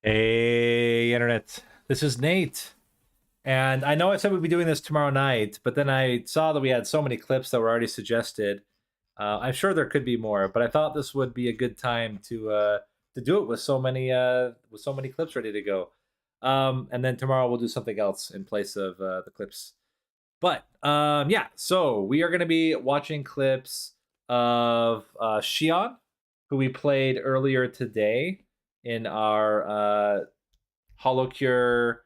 Hey, Internet. This is Nate. And I know I said we'd be doing this tomorrow night, but then I saw that we had so many clips that were already suggested. I'm sure there could be more, but I thought this would be a good time to do it with so many clips ready to go. And then tomorrow we'll do something else in place of the clips. But yeah, so we are going to be watching clips of Shion, who we played earlier today in our Holocure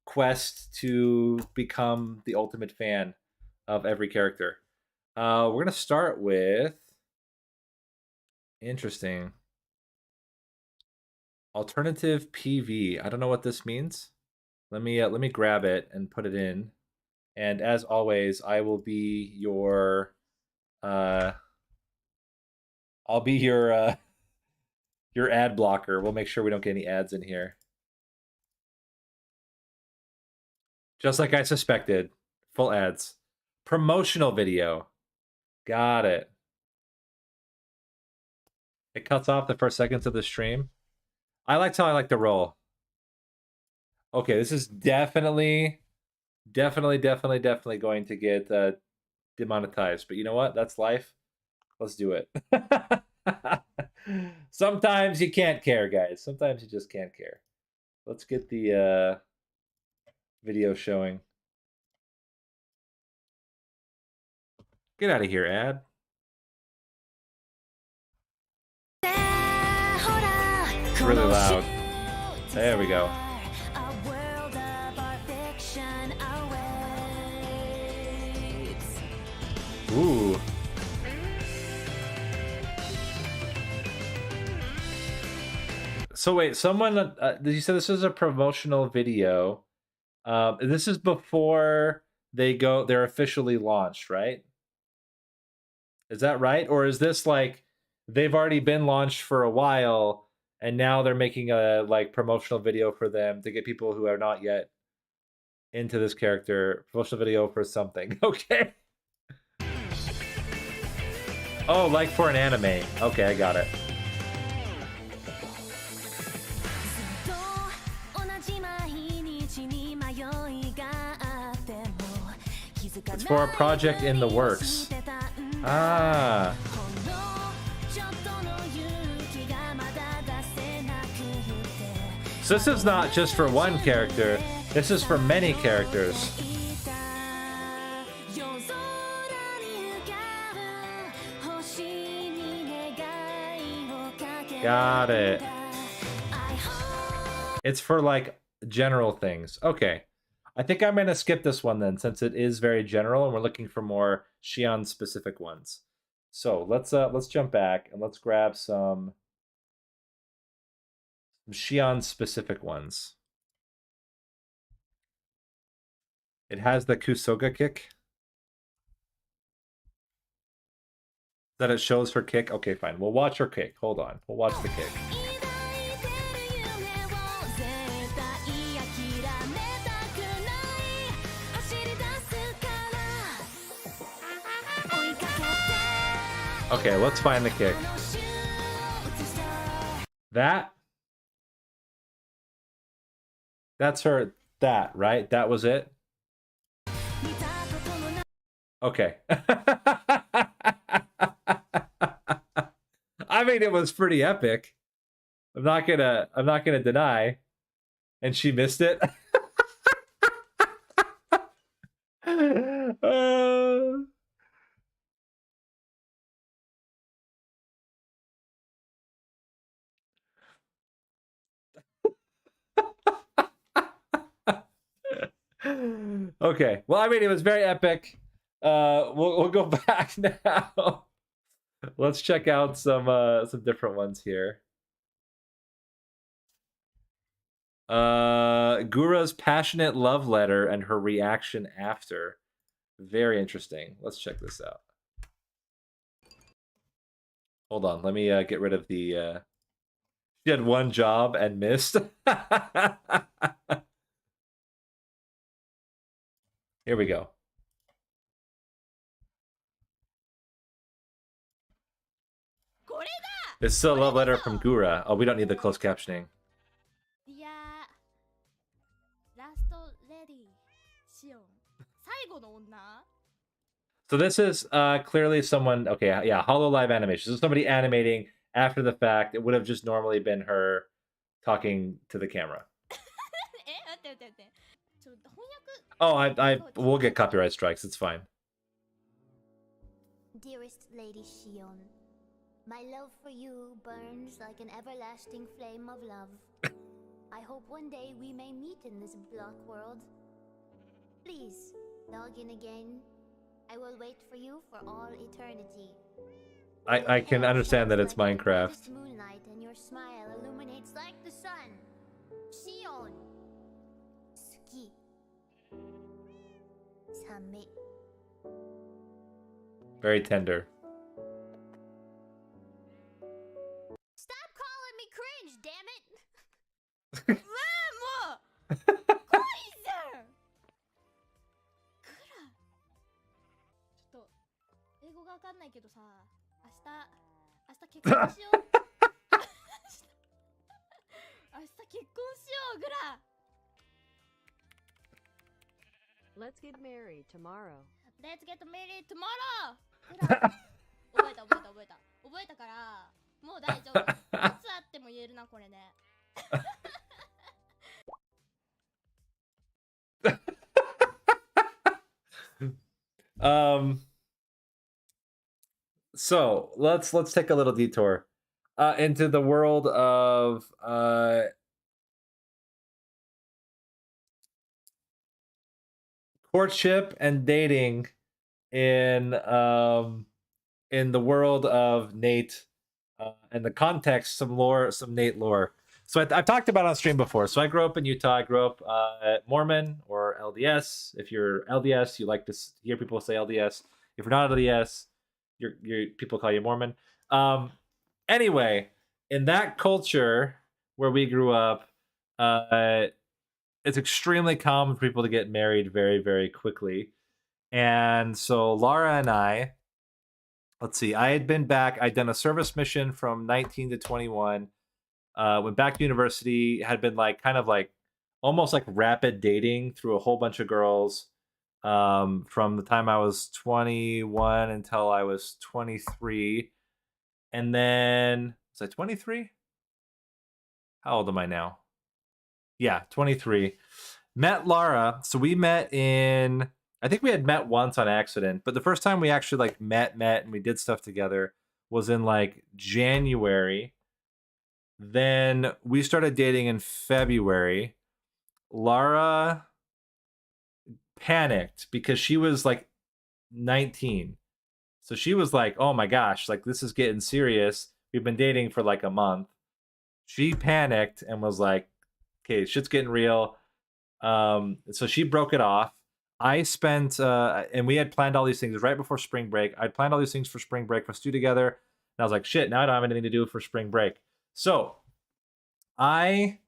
quest to become the ultimate fan of every character. We're gonna start with interesting alternative PV. I don't know what this means. Let me grab it and put it in. And as always, I will be your I'll be your ad blocker. We'll make sure we don't get any ads in here. Just like I suspected, full ads. Promotional video. Got it. It cuts off the first seconds of the stream. I liked how I like to roll. Okay, this is definitely going to get demonetized. But you know what? That's life. Let's do it. Sometimes you can't care, guys. Sometimes you just can't care. Let's get the video showing. Get out of here, ad. It's really loud. There we go. Ooh. So wait, someone did you say this is a promotional video? This is before they're officially launched, right? Is that right? Or is this like they've already been launched for a while and now they're making a like promotional video for them to get people who are not yet into this character, promotional video for something. Okay. Oh, like for an anime. Okay, I got it. It's for a project in the works. Ah. So this is not just for one character. This is for many characters. Got it. It's for like general things. Okay. I think I'm going to skip this one then, since it is very general and we're looking for more Shion specific ones. So let's jump back and let's grab some Shion specific ones. It has the Kusoga kick. That it shows her kick. Okay, fine. We'll watch her kick. Hold on. We'll watch the kick. Okay, let's find the kick. That's her. That, right? That was it? Okay. I mean, it was pretty epic. I'm not gonna deny. And she missed it. Okay. Well, I mean, it was very epic. We'll go back now. Let's check out some different ones here. Gura's passionate love letter and her reaction after. Very interesting. Let's check this out. Hold on. Let me get rid of the she had one job and missed. Here we go. This is a love letter from Gura. Oh, we don't need the closed captioning. So this is clearly someone. Okay, yeah, Hololive animation. So somebody animating after the fact. It would have just normally been her talking to the camera. Oh, we'll get copyright strikes. It's fine. Dearest Lady Shion, my love for you burns like an everlasting flame of love. I hope one day we may meet in this block world. Please, log in again. I will wait for you for all eternity. I can understand that it's Minecraft. Moonlight and your smile illuminates like the sun. Shion. Suki. Same. Very tender. Stop calling me cringe, damn it! Let's get married tomorrow. Let's get married tomorrow! 覚えた覚えたからもう大丈夫いつあっても言えるなこれねSo let's take a little detour into the world of courtship and dating in the world of Nate and the context, some lore, some Nate lore. So I've talked about on stream before. So I grew up in Utah. I grew up Mormon or LDS. If you're LDS, you like to hear people say LDS. If you're not LDS, you're people call you Mormon. Anyway, in that culture where we grew up, it's extremely common for people to get married very, very quickly. And so Laura and I, let's see, I had been back. I'd done a service mission from 19 to 21. Went back to university, had been like kind of like almost like rapid dating through a whole bunch of girls from the time I was 21 until I was 23. And then, was I 23? How old am I now? Yeah, 23. Met Lara. So we met in, I think we had met once on accident, but the first time we actually like met and we did stuff together was in like January. Then we started dating in February. Lara panicked because she was like 19. So she was like, oh my gosh, like this is getting serious. We've been dating for like a month. She panicked and was like, okay, shit's getting real. So she broke it off. I spent, and we had planned all these things. It was right before spring break. I'd planned all these things for spring break for us to do together. And I was like, shit, now I don't have anything to do for spring break. So I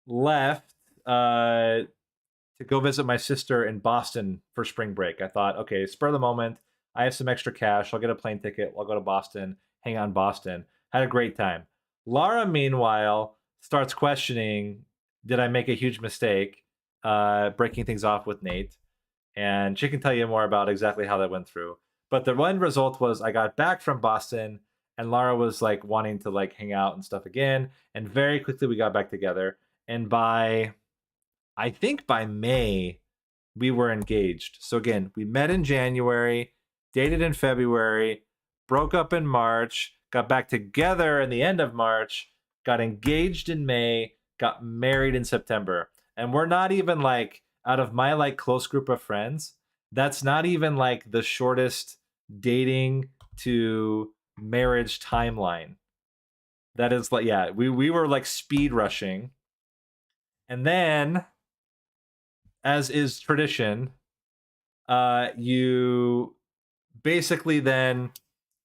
left to go visit my sister in Boston for spring break. I thought, okay, spur of the moment. I have some extra cash. I'll get a plane ticket. I'll go to Boston, hang out in Boston. Had a great time. Lara, meanwhile, starts questioning, did I make a huge mistake breaking things off with Nate? And she can tell you more about exactly how that went through. But the one result was I got back from Boston and Lara was like wanting to like hang out and stuff again. And very quickly we got back together. And I think by May, we were engaged. So again, we met in January, dated in February, broke up in March, got back together in the end of March, got engaged in May, got married in September. And we're not even like, out of my like close group of friends, that's not even like the shortest dating to marriage timeline. That is like, yeah, we were like speed rushing. And then, as is tradition, you basically then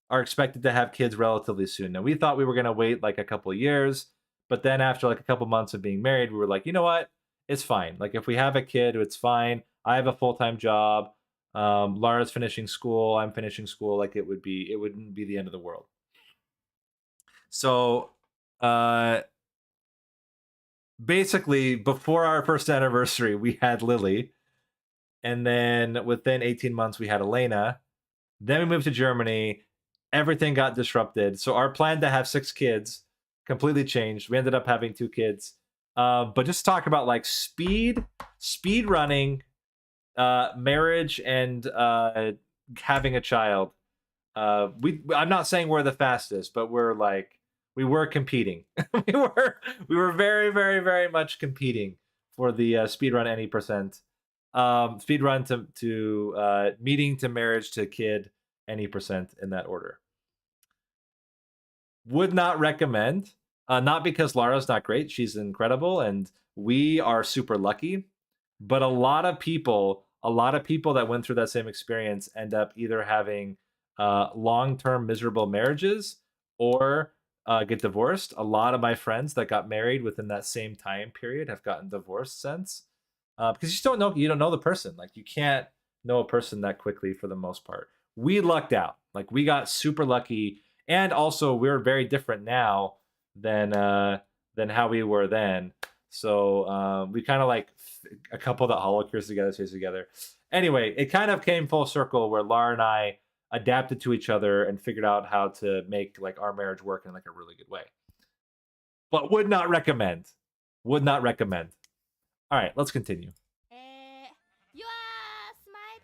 are expected to have kids relatively soon. Now, we thought we were going to wait like a couple of years, but then after like a couple months of being married, we were like, you know what? It's fine. Like if we have a kid, it's fine. I have a full-time job. Lara's finishing school. I'm finishing school. Like it wouldn't be the end of the world. So, basically, before our first anniversary, we had Lily. And then within 18 months, we had Elena. Then we moved to Germany. Everything got disrupted. So our plan to have 6 kids completely changed. We ended up having 2 kids. But just talk about like speed running, marriage, and having a child. I'm not saying we're the fastest, but we were competing. we were very, very, very much competing for the speedrun any percent. Speedrun to meeting to marriage to kid any percent in that order. Would not recommend. Not because Lara's not great. She's incredible, and we are super lucky. But a lot of people that went through that same experience end up either having long-term miserable marriages or get divorced. A lot of my friends that got married within that same time period have gotten divorced since, because you just don't know the person. Like, you can't know a person that quickly for the most part. We lucked out. Like, we got super lucky, and also we're very different now than how we were then. So we kind of like a couple that holocures together, stays together. Anyway, it kind of came full circle where Lara and I adapted to each other and figured out how to make like our marriage work in like a really good way. But would not recommend. Would not recommend. All right, let's continue. Your smile.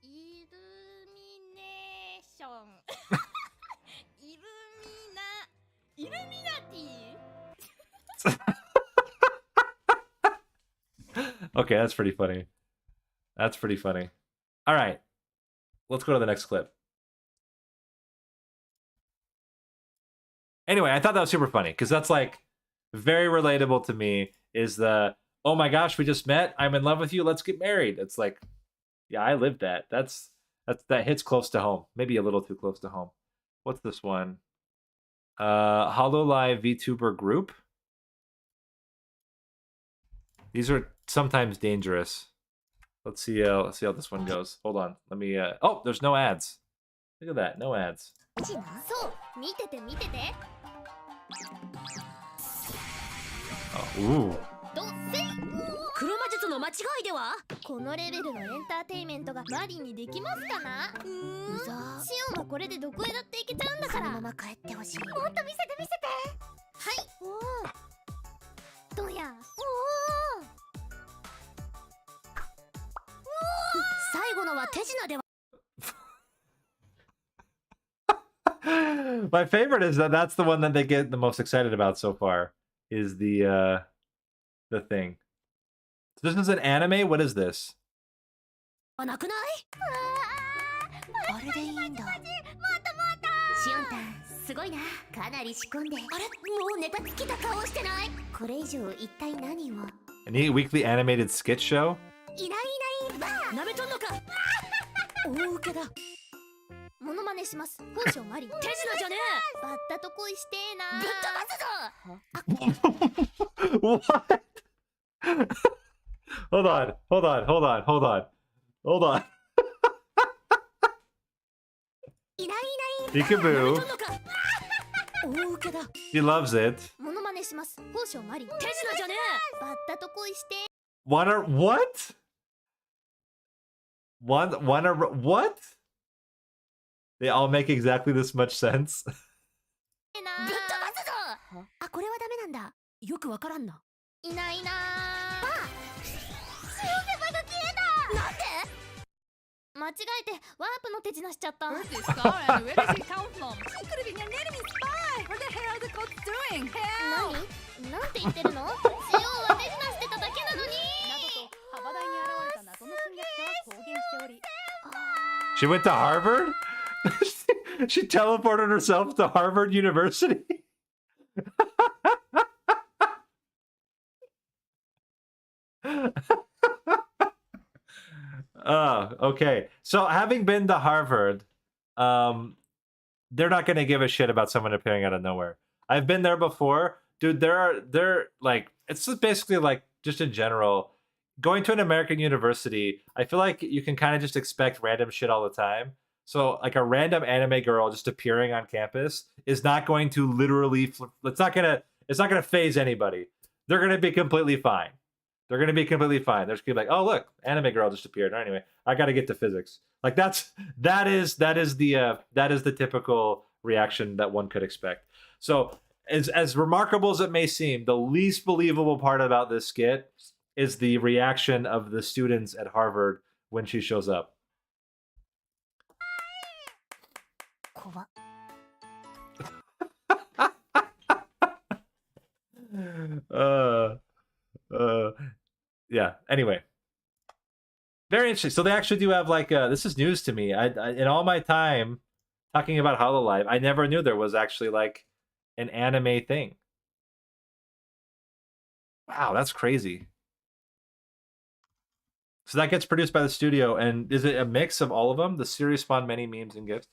Illumination. Illuminati. Okay, that's pretty funny. That's pretty funny. All right, let's go to the next clip. Anyway, I thought that was super funny because that's like very relatable to me. Is the, oh my gosh, we just met, I'm in love with you, let's get married. It's like, yeah, I lived that. That hits close to home. Maybe a little too close to home. What's this one? Hololive VTuber group. These are sometimes dangerous. Let's see how this one goes. Hold on. Let me oh, there's no ads. Look at that. No ads. Oh, ooh. 黒魔術の間違いではこのレベルのエンターテイメントがマリンにできますかなうざシオンはこれでどこへだって行けちゃうんだからそのまま帰ってほしいもっと見せて見せてはいおおどやおお最後のは手品では My favorite is that's the one that they get the most excited about so far, is the thing. So this is an anime? What is this? あなくないあれでいいんだもっともっとシオンタンすごいなかなり仕込んであれもうネタ尽きた顔してないこれ以上一体何を A neat weekly animated skit show? いないいないなめとんのか大受けだモノマネします本性マリン手品じゃねえバッタと恋してえなぶっ飛ばすぞ What? Hold on. Peekaboo. He loves it. モノマネします本性マリン手品じゃねえバッタと恋して What? What? They all make exactly this much sense. ぶっ飛ばすぞあこれはダメなんだよくわからんないないなあシオンペパが消えたなんで間違えてワープの手品しちゃった Where's this star and where does it come from? She could have been an enemy spy! What the hell are the cops doing? Help! 何なんて言ってるのシオンは手品してただけなのになどと幅台に現れた謎の侵略者は公言しており She went to Harvard? She teleported herself to Harvard University? Okay. So having been to Harvard, they're not going to give a shit about someone appearing out of nowhere. I've been there before. Dude, they're like, it's just basically like, just in general, going to an American university, I feel like you can kind of just expect random shit all the time. So like a random anime girl just appearing on campus is not going to literally, it's not going to phase anybody. They're going to be completely fine. They're gonna be completely fine. They're just gonna be like, oh look, anime girl just appeared. Anyway, I gotta get to physics. Like that is the typical reaction that one could expect. So as remarkable as it may seem, the least believable part about this skit is the reaction of the students at Harvard when she shows up. Yeah. Anyway, very interesting. So they actually do have like this is news to me. I in all my time talking about Hololive, I never knew there was actually like an anime thing. Wow, that's crazy. So that gets produced by the studio, and is it a mix of all of them? The series spawned many memes and gifs.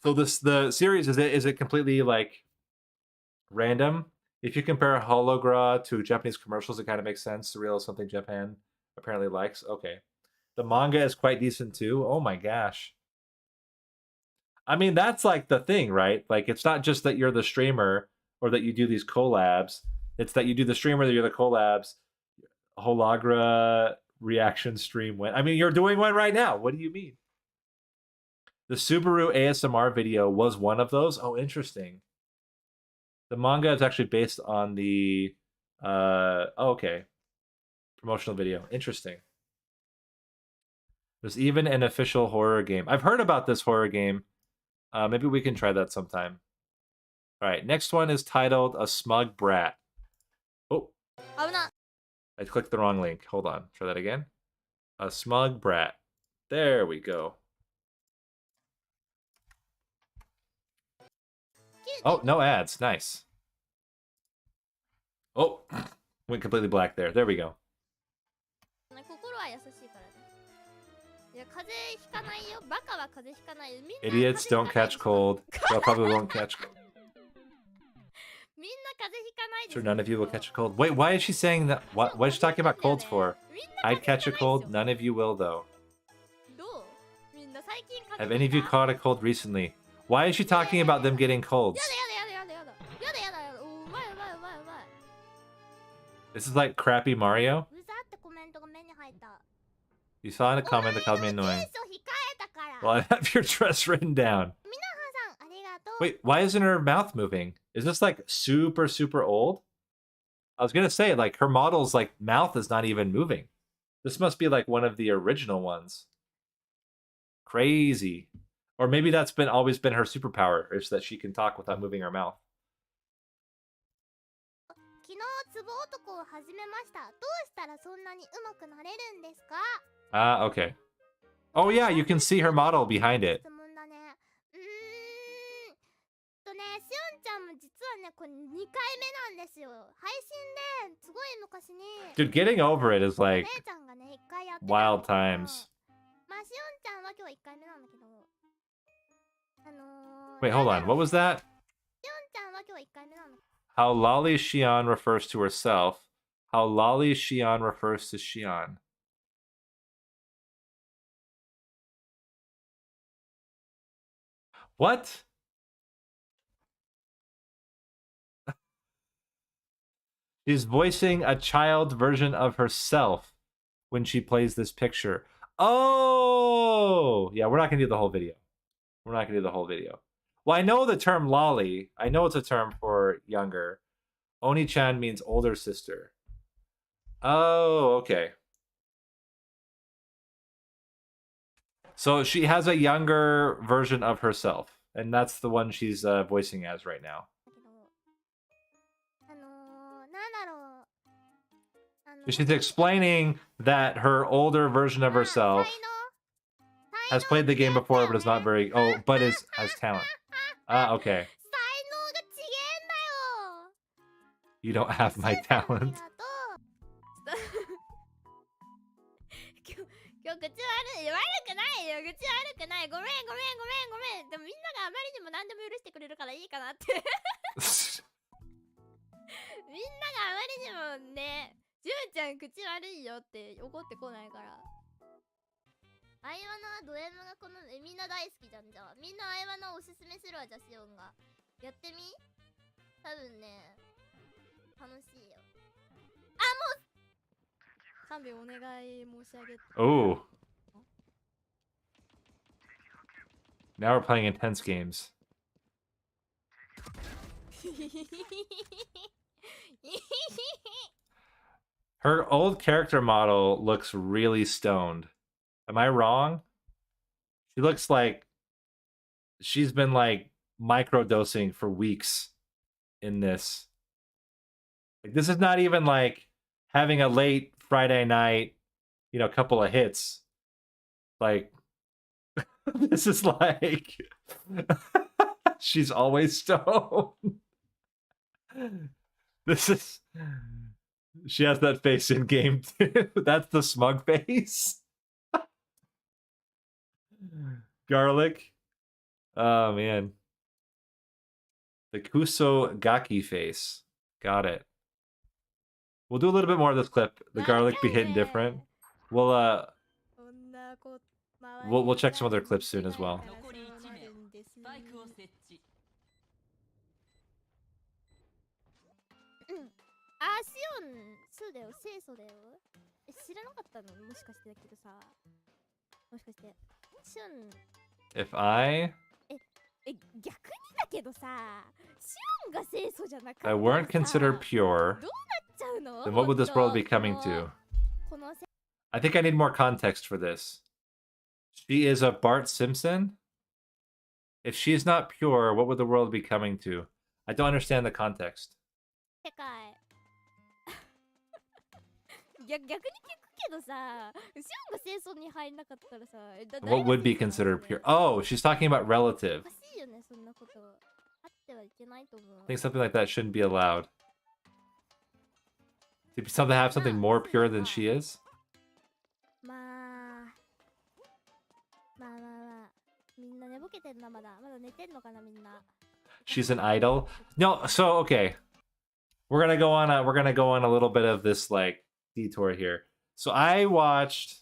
So the series is it completely like random? If you compare Hologra to Japanese commercials, it kind of makes sense. Surreal is something Japan apparently likes. Okay. The manga is quite decent too. Oh my gosh. I mean, that's like the thing, right? Like, it's not just that you're the streamer or that you do these collabs. It's that you do the streamer, that you're the collabs. Hologra reaction stream went. I mean, you're doing one right now. What do you mean? The Subaru ASMR video was one of those. Oh, interesting. The manga is actually based on the okay. Promotional video. Interesting. There's even an official horror game. I've heard about this horror game. Maybe we can try that sometime. All right, next one is titled A Smug Brat. Oh, I clicked the wrong link. Hold on, try that again. A Smug Brat. There we go. Oh, no ads. Nice. Oh, went completely black there. There we go. Idiots don't catch cold. Well, probably won't catch cold. Sure, none of you will catch a cold. Wait, why is she saying that? What is she talking about colds for? I'd catch a cold. None of you will, though. Have any of you caught a cold recently? Why is she talking about them getting colds? This is like crappy Mario? You saw in a comment that called me annoying. Well, I have your dress written down. Wait, why isn't her mouth moving? Is this like super, super old? I was gonna say, like, her model's like mouth is not even moving. This must be like one of the original ones. Crazy. Or maybe that's always been her superpower, is that she can talk without moving her mouth. Ah, okay. Oh yeah, you can see her model behind it. Dude, getting over it is like wild times. Wait, hold on. What was that? How Lolly Shion refers to herself. How Lolly Shion refers to Shion. What? She's voicing a child version of herself when she plays this picture. Oh! Yeah, we're not going to do the whole video. We're not going to do the whole video. Well, I know the term lolly. I know it's a term for younger. Oni-chan means older sister. Oh, okay. So she has a younger version of herself, and that's the one she's voicing as right now. She's explaining that her older version of herself has played the game before, but is not very... Oh, but has talent. Ah, okay. You don't have my talent. 勘弁お願い申し上げ Oh. Now we're playing intense games. Her old character model looks really stoned. Am I wrong? She looks like she's been like microdosing for weeks in this. Like, this is not even like having a late Friday night, you know, couple of hits. Like, this is like she's always stoned. This is she has that face in game too. That's the smug face. Garlic. Oh man. The Kusogaki face. Got it. We'll do a little bit more of this clip. The garlic be hitting different. We'll we'll check some other clips soon as well. あ、シオン、そうだよ、清楚だよ。知らなかったのもしかしてだけどさ。もしかして。シオン。If I 逆にだけどさ、シオンが清楚じゃなかったら I weren't considered pure, どうなっちゃうの then what would this world be coming to? この I think I need more context for this. She is a Bart Simpson? If she's not pure, what would the world be coming to? I don't understand the context. 世界逆に聞くけどさ、シオンが清楚に入んなかったらさ、What would be considered pure? Oh, she's talking about relative. おかしいよね、そんなことあってはいけないと思う。 I think something like that shouldn't be allowed. To be something have something more pure than she is? まあみんな寝ぼけてんな、まだ寝てんのかなみんな。 She's an idol? No, so okay. We're gonna go on a little bit of this like detour here. So I watched,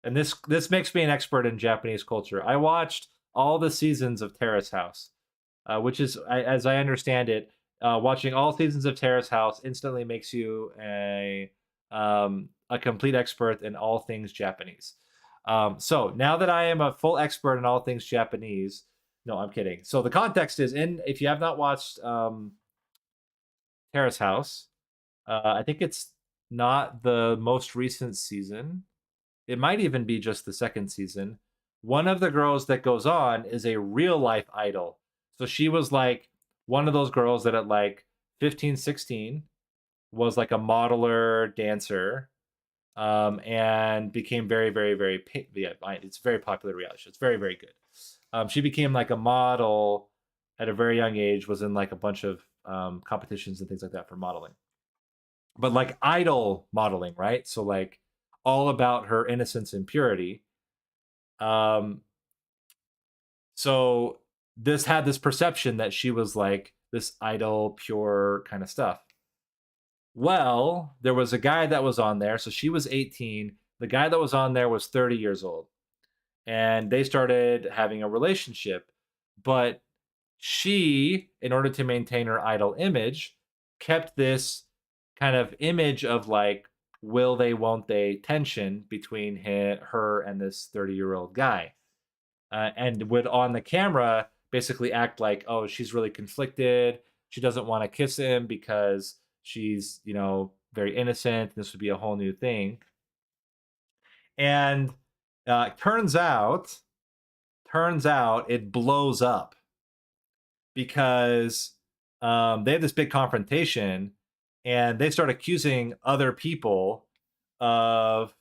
and this makes me an expert in Japanese culture. I watched all the seasons of Terrace House, which is, as I understand it, watching all seasons of Terrace House instantly makes you a complete expert in all things Japanese. So now that I am a full expert in all things Japanese, no, I'm kidding. So the context is, if you have not watched Terrace House, I think it's not the most recent season. It might even be just the second season. One of the girls that goes on is a real life idol. So she was like one of those girls that at like 15, 16 was like a modeler, dancer, and became very, very, very, yeah, it's very popular reality show. It's very, very good. She became like a model at a very young age, was in like a bunch of competitions and things like that for modeling. But like idol modeling, right? So like all about her innocence and purity. So this had this perception that she was like this idol, pure kind of stuff. Well, there was a guy that was on there. So she was 18. The guy that was on there was 30 years old. And they started having a relationship. But she, in order to maintain her idol image, kept this kind of image of like, will they, won't they tension between her and this 30-year-old guy. And would on the camera basically act like, oh, she's really conflicted. She doesn't want to kiss him because she's, you know, very innocent. This would be a whole new thing. And turns out it blows up because they have this big confrontation and they start accusing other people of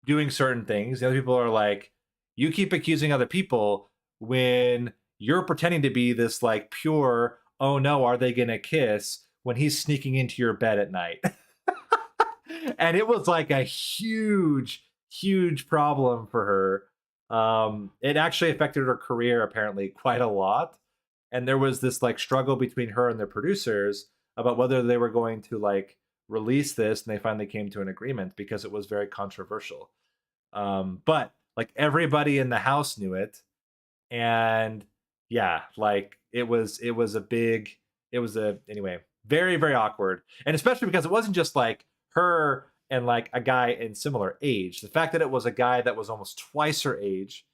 doing certain things. The other people are like, you keep accusing other people when you're pretending to be this like pure, oh no, are they gonna kiss, when he's sneaking into your bed at night. And it was like a huge problem for her. It actually affected her career apparently quite a lot. And there was this like struggle between her and the producers about whether they were going to like release this, and they finally came to an agreement because it was very controversial. But like everybody in the house knew it, and yeah, like it was anyway, very, very awkward. And especially because it wasn't just like her and like a guy in similar age. The fact that it was a guy that was almost twice her age,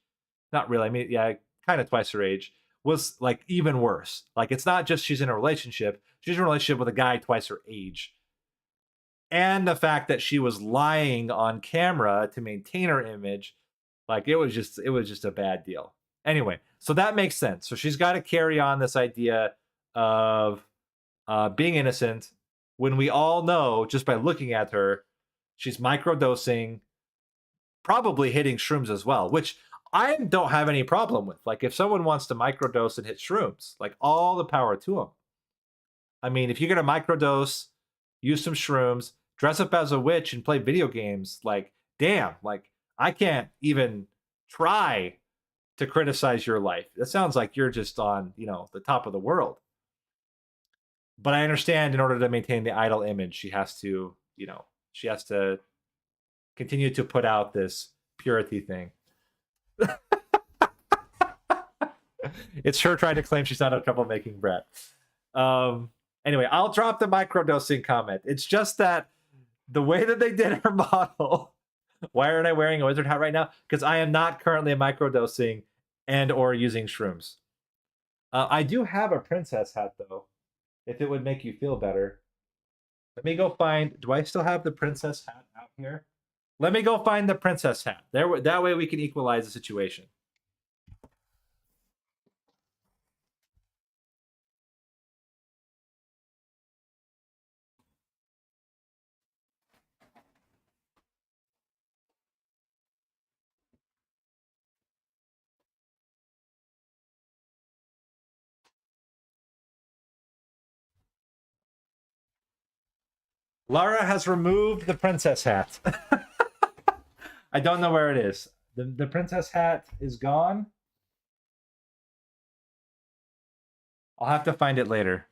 not really, I mean, yeah, kind of twice her age, was like even worse. Like it's not just she's in a relationship, she's in a relationship with a guy twice her age. And the fact that she was lying on camera to maintain her image, like it was just a bad deal. Anyway, so that makes sense. So she's got to carry on this idea of being innocent when we all know just by looking at her, she's microdosing, probably hitting shrooms as well, which I don't have any problem with. Like if someone wants to microdose and hit shrooms, like all the power to them. I mean, if you're gonna microdose, use some shrooms, dress up as a witch and play video games, like damn, like I can't even try to criticize your life. That sounds like you're just on, the top of the world. But I understand in order to maintain the idol image, she has to continue to put out this purity thing. It's her trying to claim she's not a troublemaking brat. Anyway, I'll drop the microdosing comment. It's just that the way that they did her model. Why aren't I wearing a wizard hat right now? Because I am not currently microdosing and or using shrooms. I do have a princess hat though, if it would make you feel better. Let me go find. Do I still have the princess hat out here? Let me go find the princess hat. That way we can equalize the situation. Lara has removed the princess hat. I don't know where it is. The princess hat is gone. I'll have to find it later.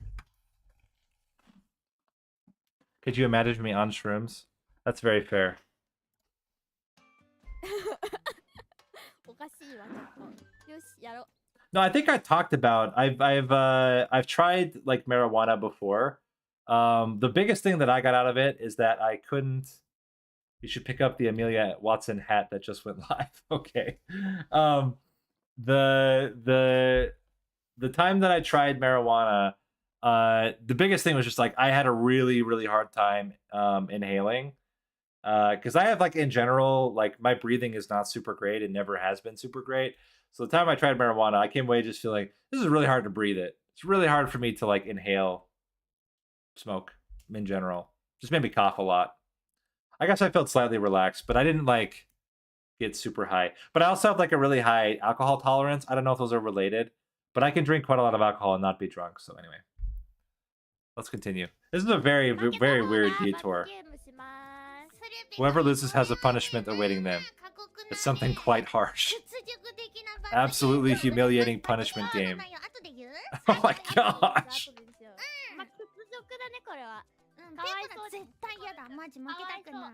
Could you imagine me on shrooms? That's very fair. おかしいわちょっと。よしやろう。 No, I think I talked about I've tried like marijuana before. The biggest thing that I got out of it is that I couldn't. You should pick up the Amelia Watson hat that just went live. Okay. The time that I tried marijuana, the biggest thing was just like I had a really, really hard time inhaling. Because I have like in general, like my breathing is not super great. It never has been super great. So the time I tried marijuana, I came away just feeling this is really hard to breathe it. It's really hard for me to like inhale smoke in general. Just made me cough a lot. I guess I felt slightly relaxed, but I didn't like get super high. But I also have like a really high alcohol tolerance. I don't know if those are related, but I can drink quite a lot of alcohol and not be drunk. So anyway, let's continue. This is a very, very weird detour. Whoever loses has a punishment awaiting them. It's something quite harsh. Absolutely humiliating punishment game. Oh my gosh. まあ屈辱だねこれは。かわいそう絶対嫌だマジ負けたくない。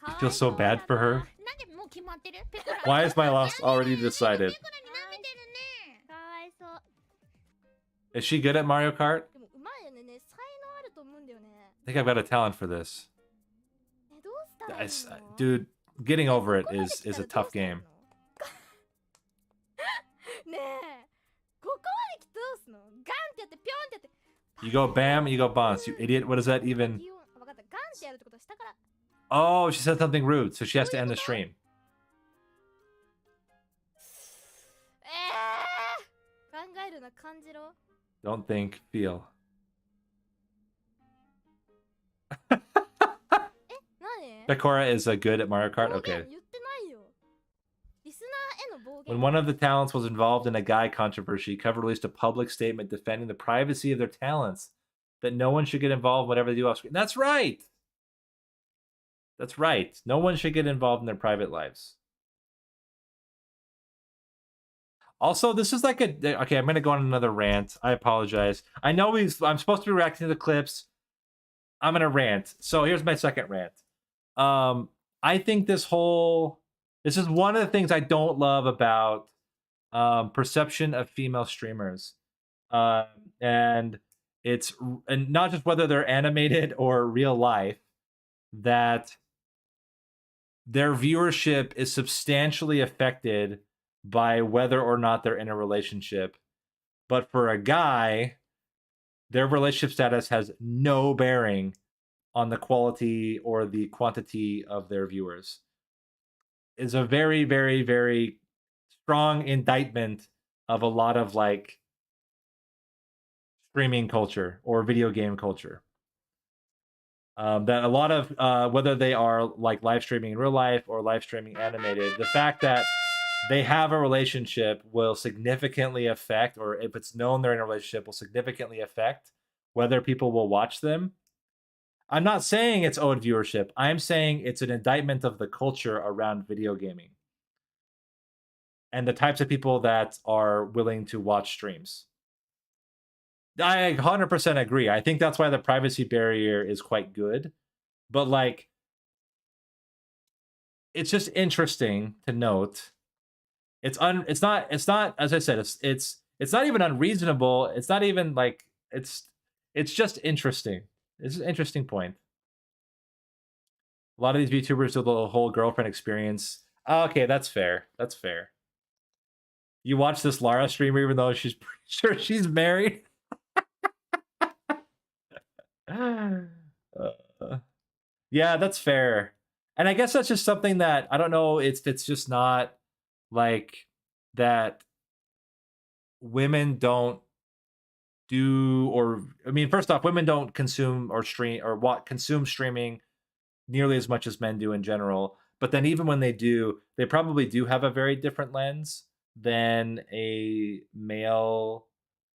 I feel so bad for her. なんでもう決まってる？ペコラ Why is my loss already decided? ペコラになめてるね。かわいそう。 Is she good at Mario Kart? でもうまいよね。才能あると思うんだよね。 I think I've got a talent for this. えどうしたらいいの？ Dude, getting over it is a tough game. ねえ、ここまで来てどうすんの？ガンってやってピョンってやって。 You go bam, you go bounce. You idiot. What does that even... わかった。ガンってやるってことは下から。 Oh, she said something rude, so she has to end the stream. 考えるな感じろ。 Don't think, feel. 何？ Pecora is good at Mario Kart? 暴言 Okay. 言ってないよ。リスナーへの暴言。 When one of the talents was involved in a guy controversy, Cover released a public statement defending the privacy of their talents, that no one should get involved whatever they do off screen. That's right! That's right. No one should get involved in their private lives. Also, this is like a... Okay, I'm going to go on another rant. I apologize. I know I'm supposed to be reacting to the clips. I'm going to rant. So here's my second rant. I think this is one of the things I don't love about perception of female streamers. And not just whether they're animated or real life, that their viewership is substantially affected by whether or not they're in a relationship. But for a guy, their relationship status has no bearing on the quality or the quantity of their viewers. Is a very, very, very strong indictment of a lot of like streaming culture or video game culture. That a lot of whether they are like live streaming in real life or live streaming animated, the fact that they have a relationship will significantly affect, or if it's known they're in a relationship, will significantly affect whether people will watch them. I'm not saying it's owed viewership. I'm saying it's an indictment of the culture around video gaming and the types of people that are willing to watch streams. I 100% agree. I think that's why the privacy barrier is quite good. But like, it's just interesting to note. It's not as I said, it's not even unreasonable. It's not even like it's just interesting. It's an interesting point. A lot of these VTubers do the whole girlfriend experience. Okay, that's fair. That's fair. You watch this Lara streamer even though she's pretty sure she's married. Yeah, that's fair. And I guess that's just something that I don't know. It's just not like that. Women don't do, or I mean, first off, women don't consume or stream or consume streaming nearly as much as men do in general. But then even when they do, they probably do have a very different lens than a male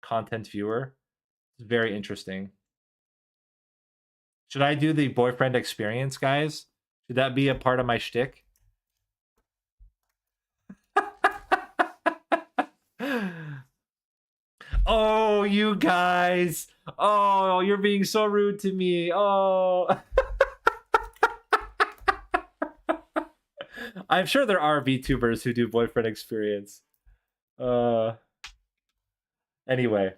content viewer. It's very interesting. Should I do the boyfriend experience, guys? Should that be a part of my shtick? Oh, you guys. Oh, you're being so rude to me. Oh. I'm sure there are VTubers who do boyfriend experience. Anyway.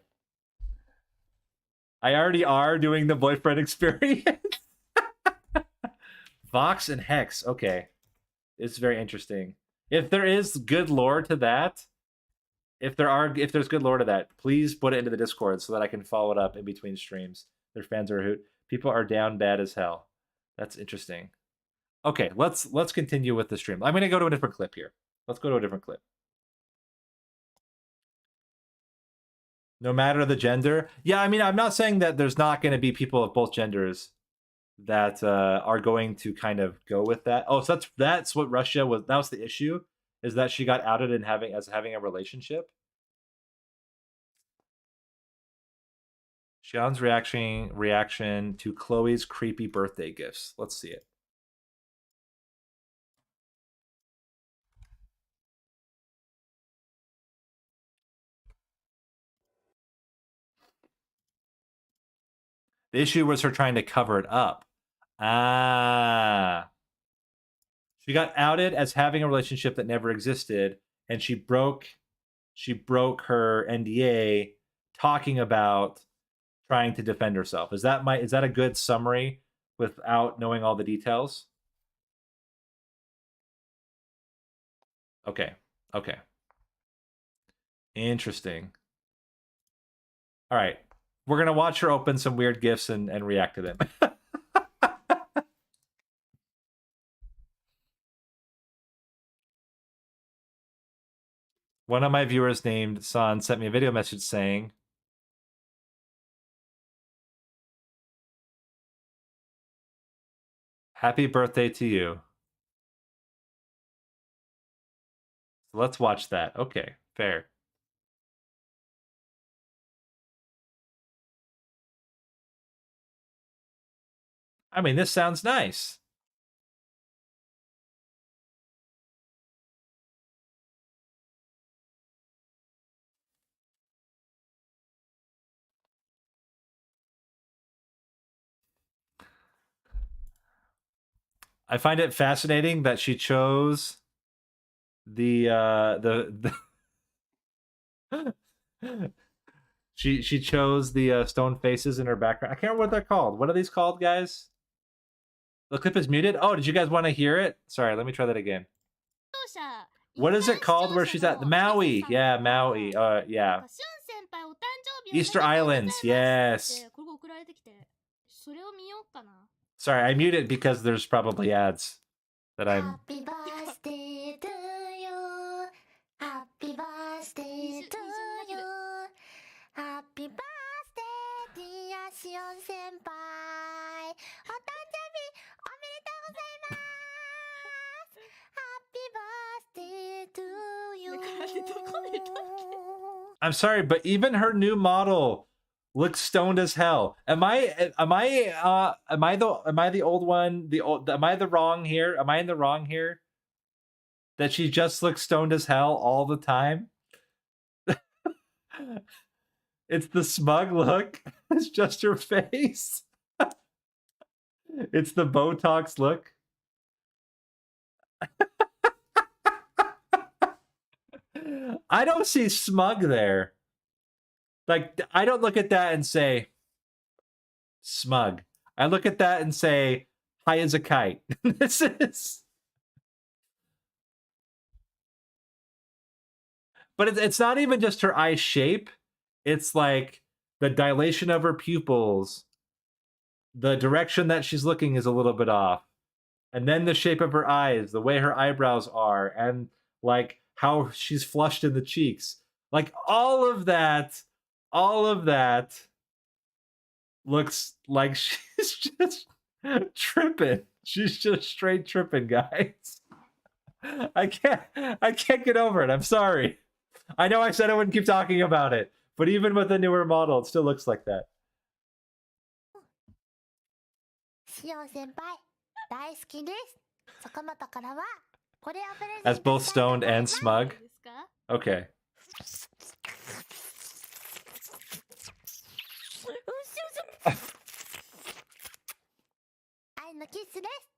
I already are doing the boyfriend experience. Vox and Hex. Okay. It's very interesting. If there is good lore to that, if there's good lore to that, please put it into the Discord so that I can follow it up in between streams. Their fans are hoot. People are down bad as hell. That's interesting. Okay, let's continue with the stream. I'm gonna go to a different clip here. Let's go to a different clip. No matter the gender. Yeah, I mean, I'm not saying that there's not going to be people of both genders that are going to kind of go with that. Oh, so that's what Russia was. That was the issue, is that she got outed in having a relationship. Shion's reaction to Chloe's creepy birthday gifts. Let's see it. The issue was her trying to cover it up. Ah. She got outed as having a relationship that never existed, and she broke her NDA talking about trying to defend herself. Is that a good summary without knowing all the details? Okay. Okay. Interesting. All right. We're going to watch her open some weird gifts and react to them. One of my viewers named San sent me a video message saying, "Happy birthday to you." So let's watch that. Okay, fair. I mean, this sounds nice. I find it fascinating that she chose the she chose the stone faces in her background. I can't remember what they're called. What are these called, guys? The clip is muted? Oh, did you guys want to hear it? Sorry, let me try that again. What is it called where she's at? The Maui. Yeah, Maui. Yeah. Easter Islands. Yes. Sorry, I muted because there's probably ads that I'm... Happy birthday to you. Happy birthday to you. Happy birthday, dear Shion senpai. お誕生日おめでとうございます。Happy birthday to you. I'm sorry, but even her new model looks stoned as hell. Am I the old one? Am I the wrong here? Am I in the wrong here? That she just looks stoned as hell all the time? It's the smug look. It's just her face. It's the Botox look. I don't see smug there. Like, I don't look at that and say, smug. I look at that and say, high as a kite. This is... But it's not even just her eye shape. It's like the dilation of her pupils. The direction that she's looking is a little bit off. And then the shape of her eyes, the way her eyebrows are, and like how she's flushed in the cheeks. Like all of that looks like she's just tripping. She's just straight tripping, guys. I can't get over it. I'm sorry. I know I said I wouldn't keep talking about it, but even with the newer model, it still looks like that. シオン先輩大好きです。坂本からはこれをプレゼント As both stoned and smug? Okay. 愛のキッスです。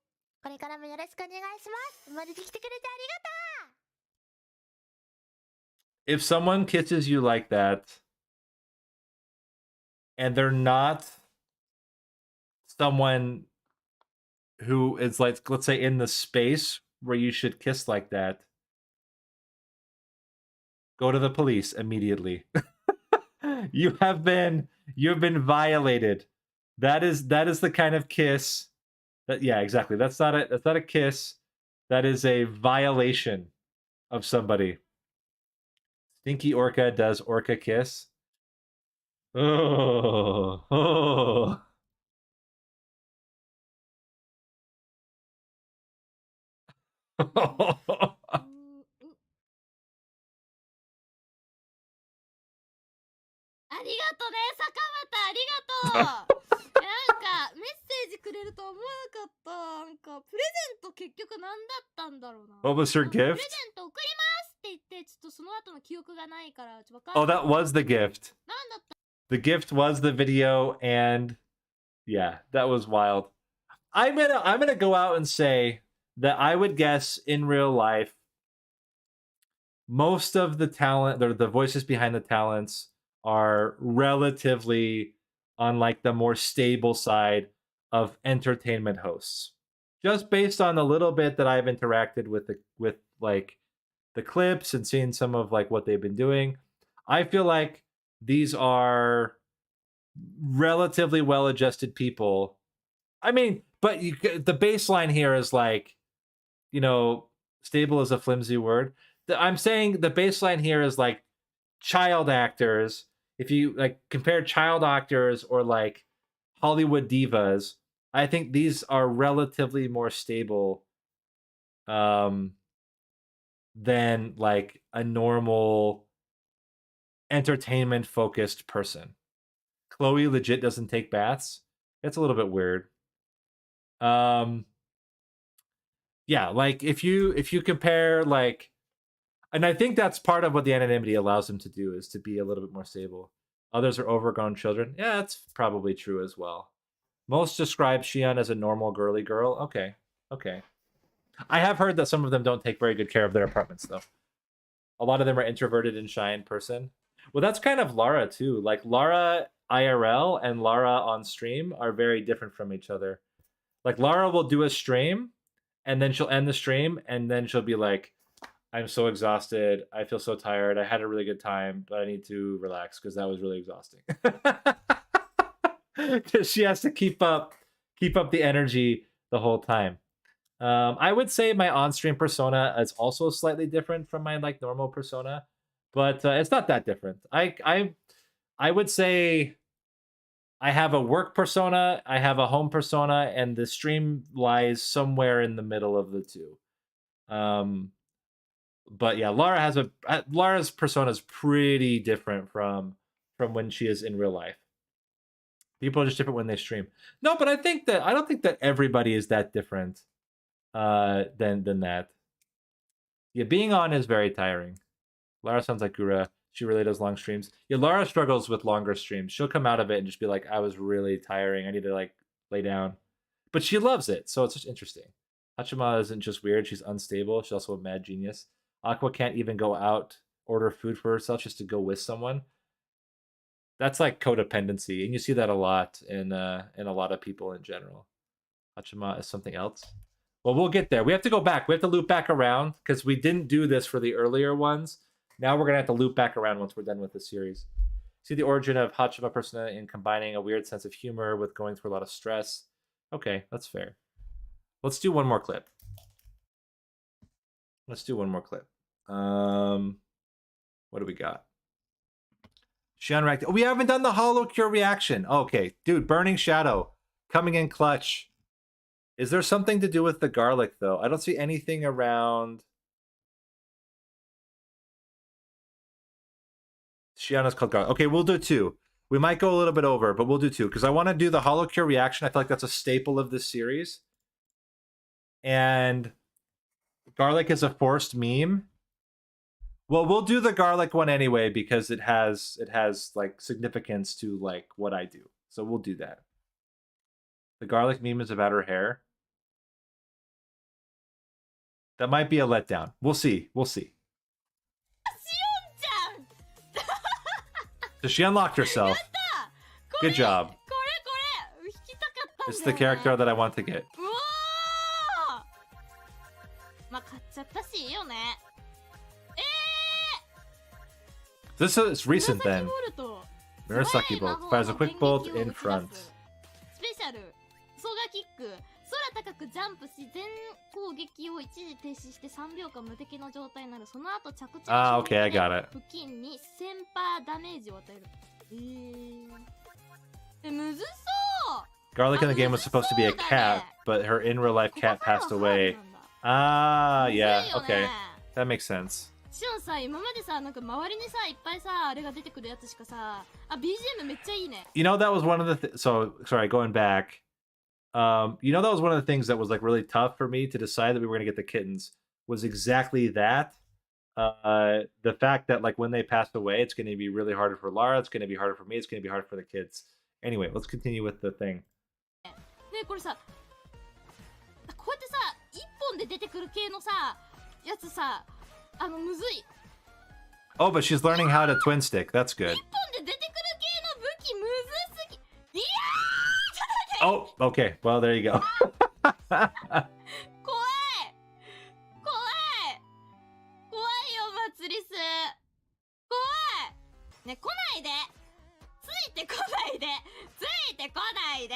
これからもよろしくお願いします。生まれてきてくれてありがとう。 If someone kisses you like that, and they're not someone who is like, let's say, in the space where you should kiss like that, go to the police immediately. You have been violated. That is the kind of kiss that, yeah, exactly. That's not a kiss. That is a violation of somebody. Stinky Orca does Orca kiss. Oh. ありがとね、坂本、ありがとう。なんかメッセージくれると思わなかった。なんかプレゼント結局何だったんだろうな。 What was her プレゼ gift? ント送りますって言って、ちょっとその後の記憶がないからちょっとわかんない。 Oh, that was the gift. なんだった？ The gift was the video, and yeah, that was wild. I'm gonna go out and say that I would guess in real life, most of the talent, the voices behind the talents, are relatively on like the more stable side of entertainment hosts. Just based on the little bit that I've interacted with like the clips and seeing some of like what they've been doing, I feel like these are relatively well-adjusted people. I mean, but the baseline here is like, you know, stable is a flimsy word. I'm saying the baseline here is like child actors. If you like compare child actors or like Hollywood divas, I think these are relatively more stable than like a normal entertainment focused person. Chloe legit doesn't take baths. It's a little bit weird. Yeah, like if you compare like, and I think that's part of what the anonymity allows them to do, is to be a little bit more stable. Others are overgrown children. Yeah, that's probably true as well. Most describe Shion as a normal girly girl. Okay. I have heard that some of them don't take very good care of their apartments, though. A lot of them are introverted and shy in person. Well, that's kind of Lara, too. Like, Lara IRL and Lara on stream are very different from each other. Like Lara will do a stream, and then she'll end the stream, and then she'll be like, "I'm so exhausted. I feel so tired. I had a really good time, but I need to relax because that was really exhausting." She has to keep up the energy the whole time. I would say my on-stream persona is also slightly different from my like normal persona, but it's not that different. I would say I have a work persona, I have a home persona, and the stream lies somewhere in the middle of the two. But yeah, Lara's persona is pretty different from when she is in real life. People are just different when they stream. No, but I don't think that everybody is that different than that. Yeah, being on is very tiring. Lara sounds like Gura. She really does long streams. Yeah, Lara struggles with longer streams. She'll come out of it and just be like, I was really tiring. I need to like lay down. But she loves it, so it's just interesting. Hachima isn't just weird, she's unstable. She's also a mad genius. Aqua can't even go out, order food for herself just to go with someone. That's like codependency, and you see that a lot in a lot of people in general. Hachima is something else. Well, we'll get there. We have to go back. We have to loop back around because we didn't do this for the earlier ones. Now we're gonna have to loop back around once we're done with the series. See the origin of Hachima persona in combining a weird sense of humor with going through a lot of stress. Okay, that's fair. Let's do one more clip. Let's do one more clip. What do we got? Shion reacted. Oh, we haven't done the Hololive Clip reaction. Okay, dude, Burning Shadow coming in clutch. Is there something to do with the garlic though? I don't see anything around. Shion is called garlic. Okay, we'll do 2. We might go a little bit over, but we'll do 2 because I want to do the Hololive Clip reaction. I feel like that's a staple of this series. And garlic is a forced meme. Well, we'll do the garlic one anyway because it has like significance to like what I do. So we'll do that. The garlic meme is about her hair. That might be a letdown. We'll see. We'll see. So she unlocked herself. Good job. It's the character that I want to get. This is recent then. Murasaki bolt fires a quick bolt in front. Ah, okay, I got it. Garlic in the game was supposed to be a cat, but her in real life cat passed away. Ah, yeah, okay. That makes sense. シオンさ、今までさ、なんか周りにさ、いっぱいさ、あれが出てくるやつしかさ、あ、BGM めっちゃいいね。You know, that was one of the so sorry, going back. You know, that was one of the things that was like really tough for me to decide that we were gonna get the kittens. Was exactly that. The fact that like when they passed away, it's gonna be really harder for Lara. It's gonna be harder for me. It's gonna be harder for the kids. Anyway, let's continue with the thing. ね、これさ、こうやってさ、一本で出てくる系のさ、やつさ。むずい。Oh, but she's learning how to twin stick. That's good. 一本で出てくる系の武器むずすぎ。いやー、Oh, okay. Well, there you go. 怖い。怖いよ、祭りす。怖い。ね、来ないで。ついてこないで。ついてこないで。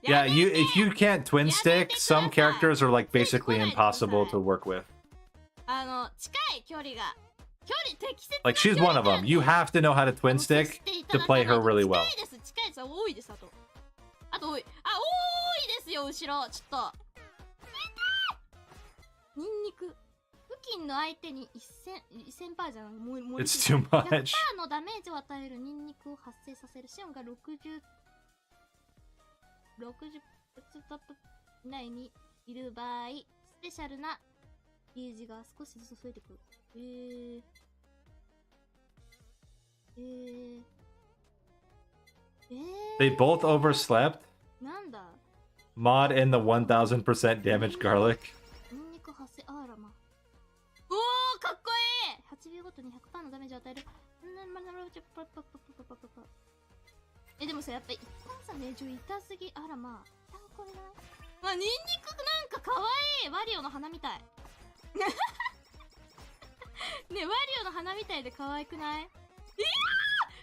Yeah, if you can't twin stick, some characters are like basically impossible to work with. Like she's one of them. You have to know how to twin stick to play her really well. It's too much. のダメージを与えるニンニクを発生させるシオンが60以内にいる場合、スペシャルなゲージが少しずつ増えてくる。They both overslept. なんだ Mod in the 1000% damage garlic. ニンニク発生、あらま。おー、かっこいい !8 秒ごとに 100% のダメージを与える。でもさ、やっぱり一旦さ、ね、痛すぎ、あらまあ。これだね。まあニンニクなんか可愛い。ワリオの花みたい。ね、ワリオの花みたいで可愛くない？いやー、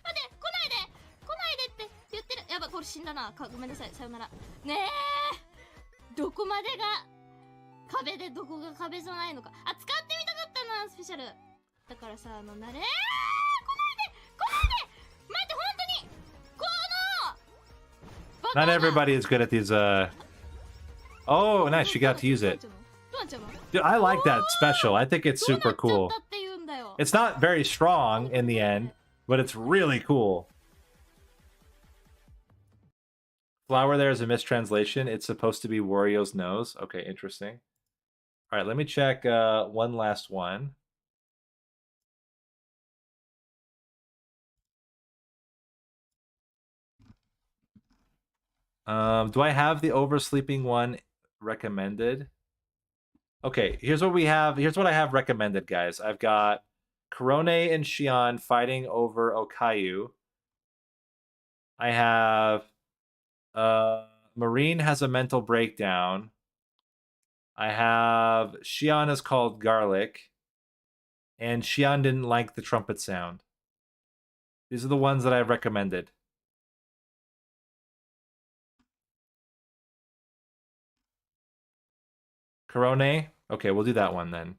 待って、来ないでって言ってる。やばい、これ死んだな。ごめんなさい、さよなら。ねえ、どこまでが壁でどこが壁じゃないのか。あ、使ってみたかったな、スペシャル。だからさ、来ないで待って、本当にこの Not everybody is good at these. Oh, nice. You got to use it. どうなっちゃうの？ Dude, I like that special. I think it's どうな super っちゃっ cool. たって言うんだよ。 It's not very strong in the end, but it's really cool. Flower there is a mistranslation. It's supposed to be Wario's nose. Okay, interesting. All right, let me check one last one. Do I have the oversleeping one recommended? Okay, here's what we have. Here's what I have recommended, guys. I've got Korone and Shion fighting over Okayu. I have Marine has a mental breakdown. I have Shion is called Garlic. And Shion didn't like the trumpet sound. These are the ones that I've recommended. Korone? Okay, we'll do that one then.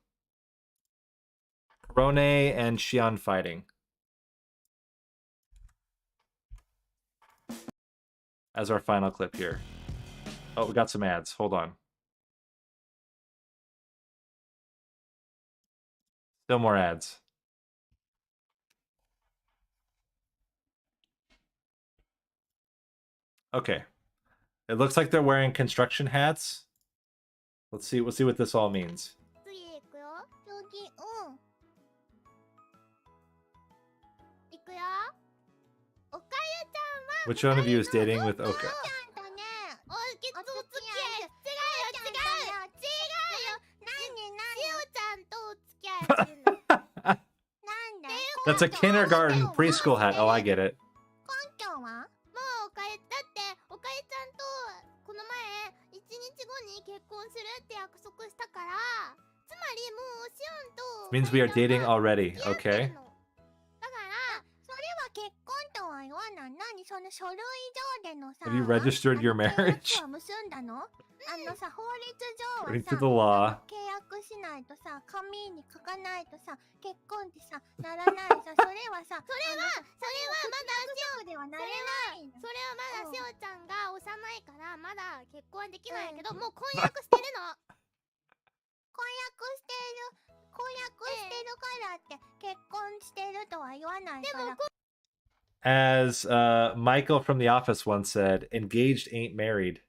Korone and Shion fighting. As our final clip here. Oh, we got some ads. Hold on. Still more ads. Okay. It looks like they're wearing construction hats. Let's see what this all means. 次行くよ。次、うん。行くよ。おかゆちゃんは Which one of you is dating with Oka? ちゃんとね、お付き合い。違うよ。しおちゃんとお付き合いしてるの。なんで That's a kindergarten preschool hat. Oh, I get it. 根拠はもうおかゆ、だっておかゆちゃんとこの前1日後に結婚するって約束したから、つまりもうしおんと Means we are dating already. 付き合ってる Okay. の。だからそれは結婚とは言わない。何その書類上でのさ、 Have you registered your 契 marriage? 約は結んだの？さ、法律上は According さ to the law. 契約しないとさ、紙に書かないとさ、結婚ってさ、ならないさ、それはさ、それはまだしおではなれない。それはまだしおちゃんが幼いからまだ結婚できないけど、もう婚約してるの。婚約してるからって結婚してるとは言わないから。 As Michael from The Office once said, engaged ain't married.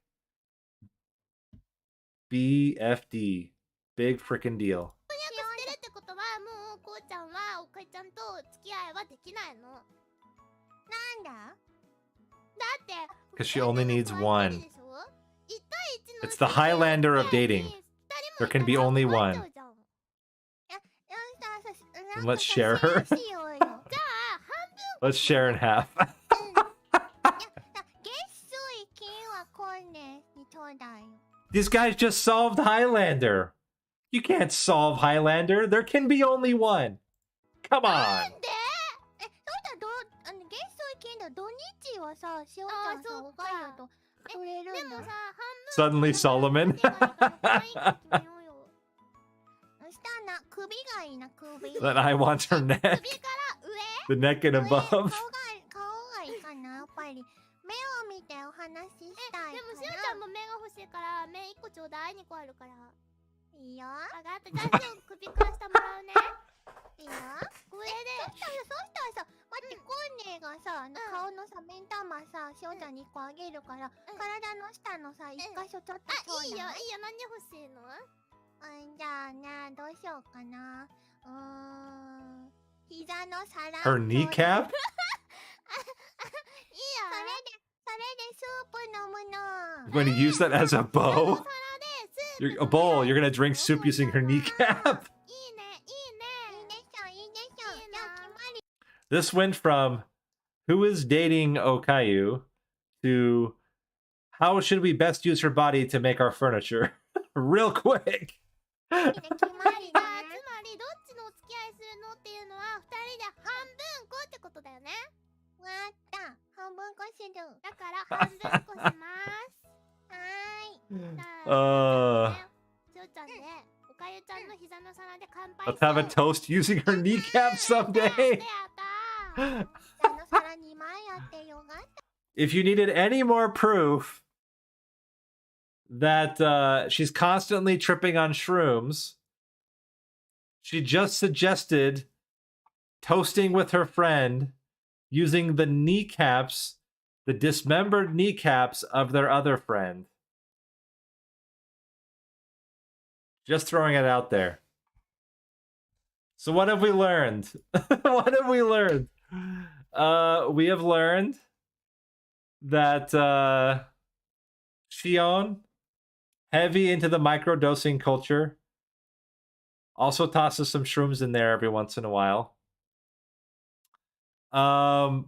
BFD. Big frickin' deal. 婚約してるってことはもうこうちゃんはおかゆちゃんと付き合いはできないの。なんだ？だって Because she only needs one. 1対1の It's the Highlander of dating. There can be only one. And let's share her. Let's share in half. These guys just solved Highlander. You can't solve Highlander. There can be only one. Come on. Suddenly Solomon. Then I want her neck. The neck and above. 目を見てお話ししたい。でもしおちゃんも目が欲しいから目1個ちょうだい。2個あるから。いいよ。分かった。じゃあしお首から下もらうね。いいよ。これで。そしたらさ、待って、コンネがさ、顔のさ、目ん玉さ、しおちゃんに1個あげるから、体の下のさ、1箇所ちょっとそうだ。いいよ、いいよ。何欲しいの？じゃあね、どうしようかな。膝の皿。Her kneecap? それでスープ飲むの。 You're going to use that as a bow? A bowl. You're going to drink soup using her kneecap? This went from who is dating Okayu to how should we best use her body to make our furniture? Real quick. 決まりだ。つまりどっちのお付き合いするのっていうのは2人で半分こってことだよね。わかった。半分こする。だから半分こします。はーい。じゃあしょうちゃんね、おかゆちゃんの膝の皿で乾杯。 Let's have a toast using her kneecap someday. If you needed any more proof that she's constantly tripping on shrooms, she just suggested toasting with her friend using the kneecaps, the dismembered kneecaps of their other friend. Just throwing it out there. So what have we learned? What have we learned? We have learned that Shion, heavy into the microdosing culture, also tosses some shrooms in there every once in a while. The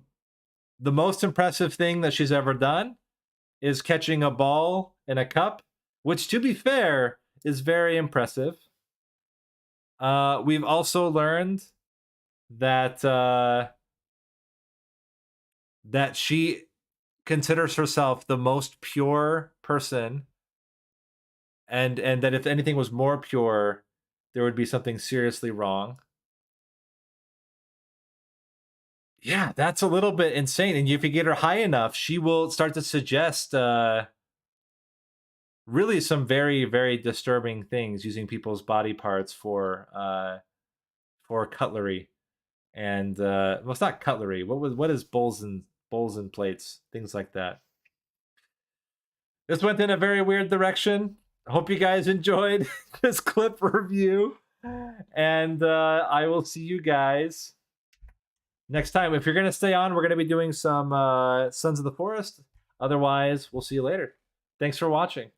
most impressive thing that she's ever done is catching a ball in a cup, which, to be fair, is very impressive. We've also learned that that she considers herself the most pure person, and that if anything was more pure, there would be something seriously wrong. Yeah, that's a little bit insane. And if you get her high enough, she will start to suggest really some very, very disturbing things, using people's body parts for cutlery. And well, it's not cutlery. What is bowls and plates, things like that. This went in a very weird direction. I hope you guys enjoyed this clip review, and I will see you guys next time. If you're gonna stay on, we're gonna be doing some Sons of the Forest. Otherwise, we'll see you later. Thanks for watching.